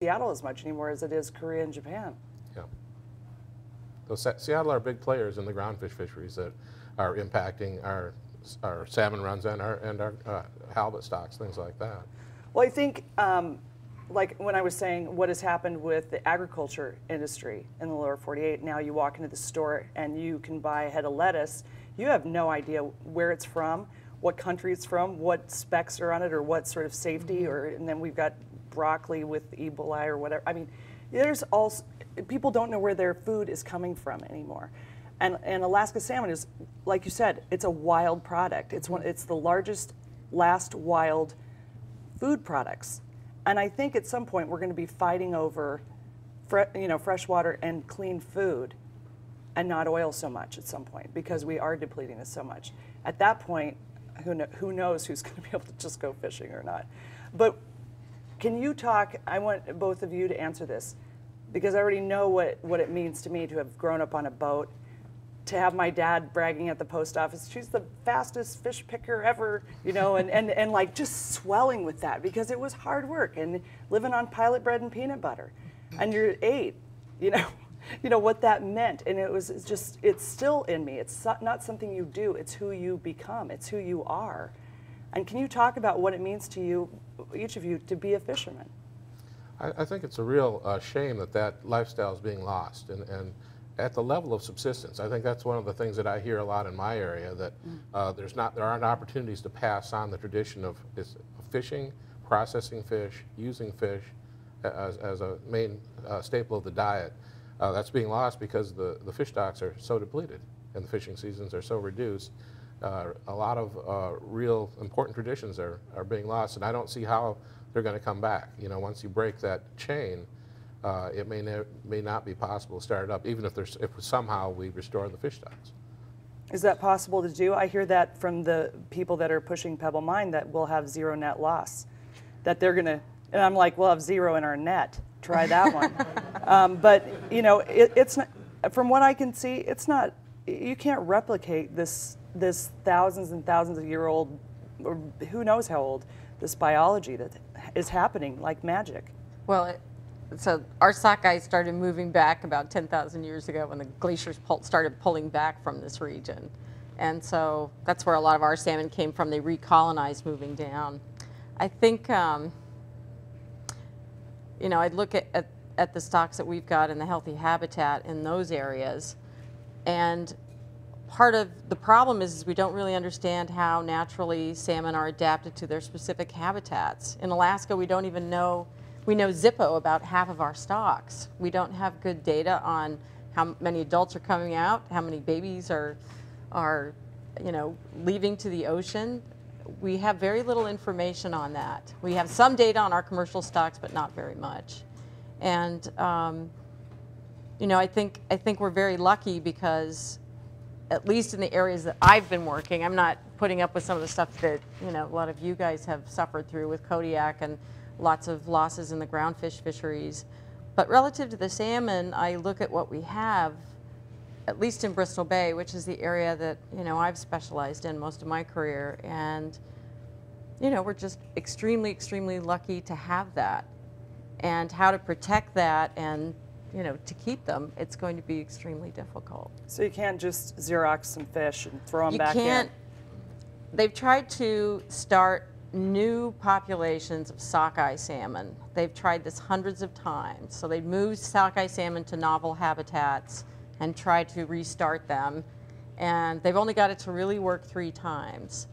Seattle as much anymore as it is Korea and Japan. Yeah. Those Seattle are big players in the groundfish fisheries that are impacting our salmon runs and our halibut stocks, things like that. Well, I think, like when I was saying what has happened with the agriculture industry in the lower 48, now you walk into the store and you can buy a head of lettuce. You have no idea where it's from, what country it's from, what specs are on it, or what sort of safety, and then we've got broccoli with Ebola or whatever. I mean, there's also, people don't know where their food is coming from anymore. And Alaska salmon is, like you said, it's a wild product. It's the largest, last wild food products. And I think at some point we're going to be fighting over, fresh water and clean food, and not oil so much at some point, because we are depleting it so much. At that point, who knows who's going to be able to just go fishing or not. But can you talk? I want both of you to answer this, because I already know what it means to me to have grown up on a boat, to have my dad bragging at the post office, she's the fastest fish picker ever, and like just swelling with that, because it was hard work and living on pilot bread and peanut butter. And you're 8, you know what that meant. And it's still in me. It's not something you do, it's who you become, it's who you are. And can you talk about what it means to you, each of you, to be a fisherman? I think it's a real shame that lifestyle is being lost, and at the level of subsistence. I think that's one of the things that I hear a lot in my area, that there aren't opportunities to pass on the tradition of fishing, processing fish, using fish as a main staple of the diet. That's being lost because the fish stocks are so depleted and the fishing seasons are so reduced. A lot of real important traditions are being lost, and I don't see how they're going to come back. Once you break that chain, it may not be possible to start it up, even if somehow we restore the fish stocks. Is that possible to do? I hear that from the people that are pushing Pebble Mine, that we'll have zero net loss, that they're going to, and I'm like, we'll have zero in our net. Try that one. But it's not, from what I can see, it's not. You can't replicate this thousands and thousands of year old, or who knows how old, this biology that is happening like magic. Well, so our sockeye started moving back about 10,000 years ago when the glaciers started pulling back from this region. And so that's where a lot of our salmon came from. They recolonized moving down. I think, I'd look at the stocks that we've got in the healthy habitat in those areas. And part of the problem is we don't really understand how naturally salmon are adapted to their specific habitats. In Alaska, we don't even know. We know Zippo about half of our stocks. We don't have good data on how many adults are coming out, how many babies are leaving to the ocean. We have very little information on that. We have some data on our commercial stocks, but not very much. And I think we're very lucky, because at least in the areas that I've been working, I'm not putting up with some of the stuff that a lot of you guys have suffered through with Kodiak and lots of losses in the groundfish fisheries. But relative to the salmon, I look at what we have, at least in Bristol Bay, which is the area that I've specialized in most of my career, and we're just extremely, extremely lucky to have that. And how to protect that and to keep them, it's going to be extremely difficult. So you can't just Xerox some fish and throw them back in? You can't. They've tried to start new populations of sockeye salmon. They've tried this hundreds of times. So they moved sockeye salmon to novel habitats and tried to restart them. And they've only got it to really work 3 times.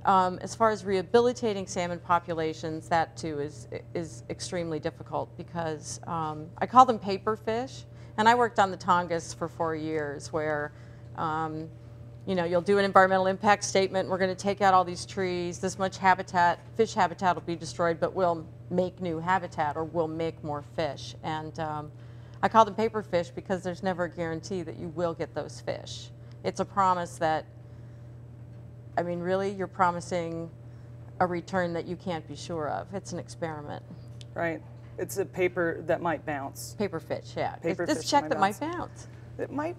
As far as rehabilitating salmon populations, that too is extremely difficult, because I call them paper fish. And I worked on the Tongass for 4 years, where you'll do an environmental impact statement. We're going to take out all these trees. This much habitat, fish habitat, will be destroyed, but we'll make new habitat, or we'll make more fish. And I call them paper fish because there's never a guarantee that you will get those fish. It's a promise that, really, you're promising a return that you can't be sure of. It's an experiment. Right. It's a paper that might bounce. Paper fish, yeah. Paper it's fish check that might bounce. It might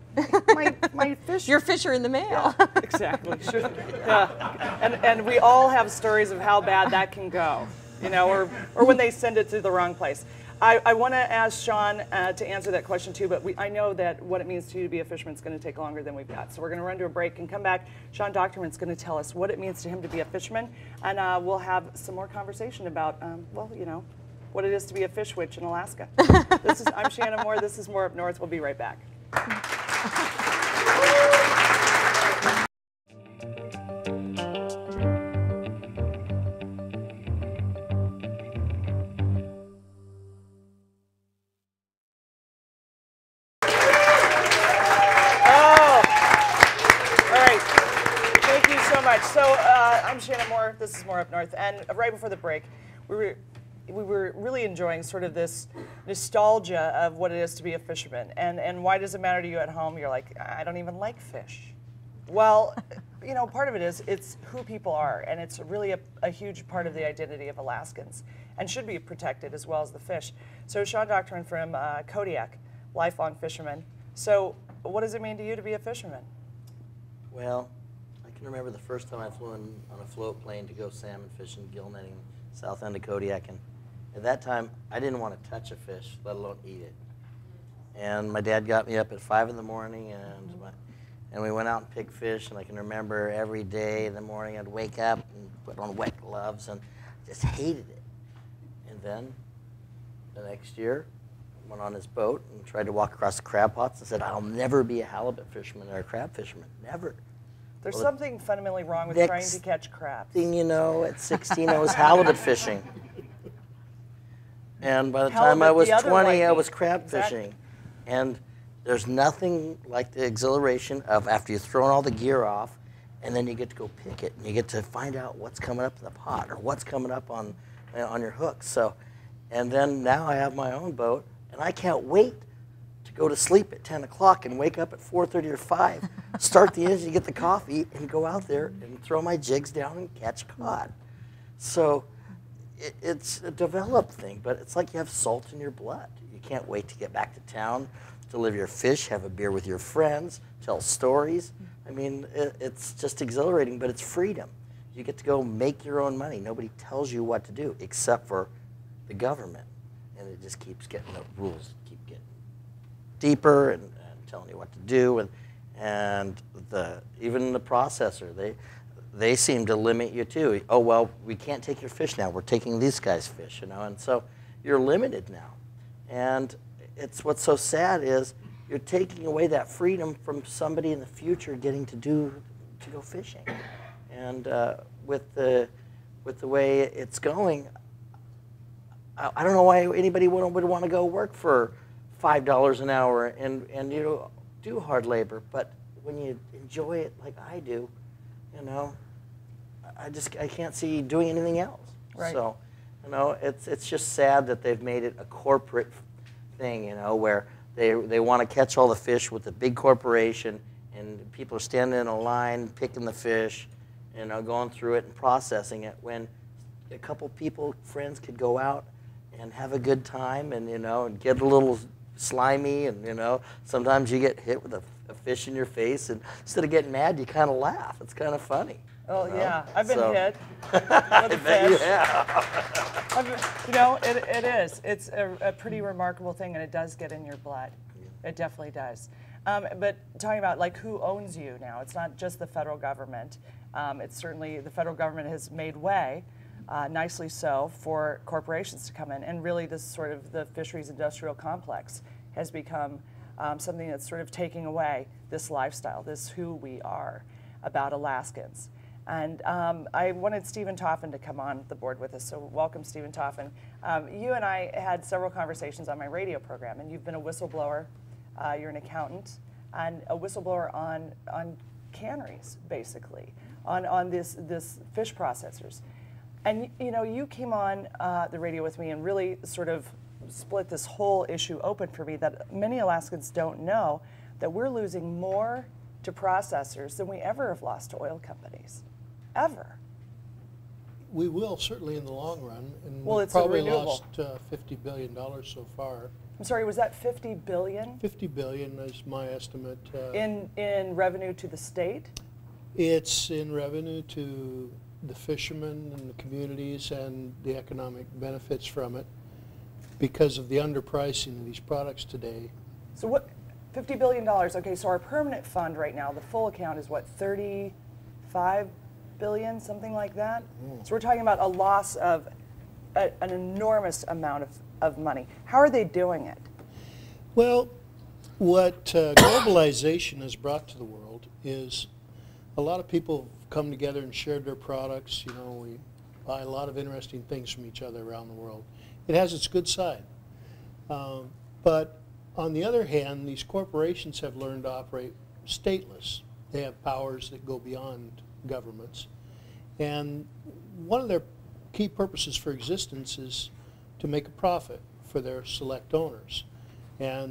fish. Your fish are in the mail. Yeah, exactly. Sure. Yeah. And we all have stories of how bad that can go, or when they send it to the wrong place. I want to ask Shawn to answer that question too, but I know that what it means to you to be a fisherman is going to take longer than we've got. So we're going to run to a break and come back. Shawn Dochtermann is going to tell us what it means to him to be a fisherman, and we'll have some more conversation about, well, you know, what it is to be a fish witch in Alaska. I'm Shannyn Moore. This is More Up North. We'll be right back. So I'm Shannyn Moore. This is More Up North, and right before the break, we were really enjoying sort of this nostalgia of what it is to be a fisherman. And why does it matter to you at home? You're like, I don't even like fish. Well, you know, part of it is it's who people are, and it's really a huge part of the identity of Alaskans, and should be protected as well as the fish. So Shawn Dochtermann from Kodiak, lifelong fisherman. So what does it mean to you to be a fisherman? Well, I can remember the first time I flew on a float plane to go salmon fishing, gill netting, south end of Kodiak, and at that time I didn't want to touch a fish, let alone eat it. And my dad got me up at 5 in the morning, and we went out and picked fish. And I can remember every day in the morning I'd wake up and put on wet gloves, and just hated it. And then the next year, I went on his boat and tried to walk across the crab pots and said, I'll never be a halibut fisherman or a crab fisherman, never. There's something fundamentally wrong with trying to catch crabs. Thing you know, at 16 I was halibut fishing. And by the time I was 20, I was crab fishing. And there's nothing like the exhilaration of after you've thrown all the gear off, and then you get to go pick it, and you get to find out what's coming up in the pot or what's coming up on your hook. So, and then now I have my own boat, and I can't wait to go to sleep at 10 o'clock and wake up at 4:30 or 5, start the engine, get the coffee, and go out there and throw my jigs down and catch cod. So it's a developed thing, but it's like you have salt in your blood. You can't wait to get back to town, deliver your fish, have a beer with your friends, tell stories. I mean, it's just exhilarating, but it's freedom. You get to go make your own money. Nobody tells you what to do except for the government. And it just keeps getting, the rules keep getting deeper and telling you what to do. And even the processor, they seem to limit you too. Oh, well, we can't take your fish now. We're taking these guys' fish, you know. And so you're limited now. And it's what's so sad is you're taking away that freedom from somebody in the future getting to go fishing. And with the way it's going, I don't know why anybody would want to go work for $5 an hour and you know, do hard labor. But when you enjoy it like I do, you know, I can't see doing anything else. Right. So, you know, it's just sad that they've made it a corporate thing, you know, where they want to catch all the fish with a big corporation, and people are standing in a line picking the fish, you know, going through it and processing it, when a couple people, friends, could go out and have a good time and, you know, and get a little slimy, and, you know, sometimes you get hit with a fish in your face, and instead of getting mad, you kind of laugh. It's kind of funny. Oh, you know? yeah. I've been hit with a bet fish. you have. You know, it is. It's a pretty remarkable thing, and it does get in your blood. It definitely does. But talking about, like, who owns you now, it's not just the federal government. It's certainly the federal government has made way, nicely so, for corporations to come in. And really this sort of the fisheries industrial complex has become something that's sort of taking away this lifestyle, this who we are about Alaskans. And I wanted Stephen Taufen to come on the board with us, so welcome, Stephen Taufen. You and I had several conversations on my radio program, and you've been a whistleblower, you're an accountant, and a whistleblower on canneries, basically, on this fish processors. And you know, you came on the radio with me and really sort of split this whole issue open for me, that many Alaskans don't know that we're losing more to processors than we ever have lost to oil companies. Ever. We will, certainly in the long run, and well, we've probably lost $50 billion so far. I'm sorry, was that 50 billion? 50 billion is my estimate. In revenue to the state? It's in revenue to the fishermen and the communities and the economic benefits from it. because of the underpricing of these products today. So what, $50 billion, okay, so our permanent fund right now, the full account is what, 35 billion, something like that? So we're talking about a loss of an enormous amount of money. How are they doing it? Well, what globalization has brought to the world is a lot of people have come together and shared their products. You know, we buy a lot of interesting things from each other around the world. It has its good side. But on the other hand, these corporations have learned to operate stateless. They have powers that go beyond governments. And one of their key purposes for existence is to make a profit for their select owners. And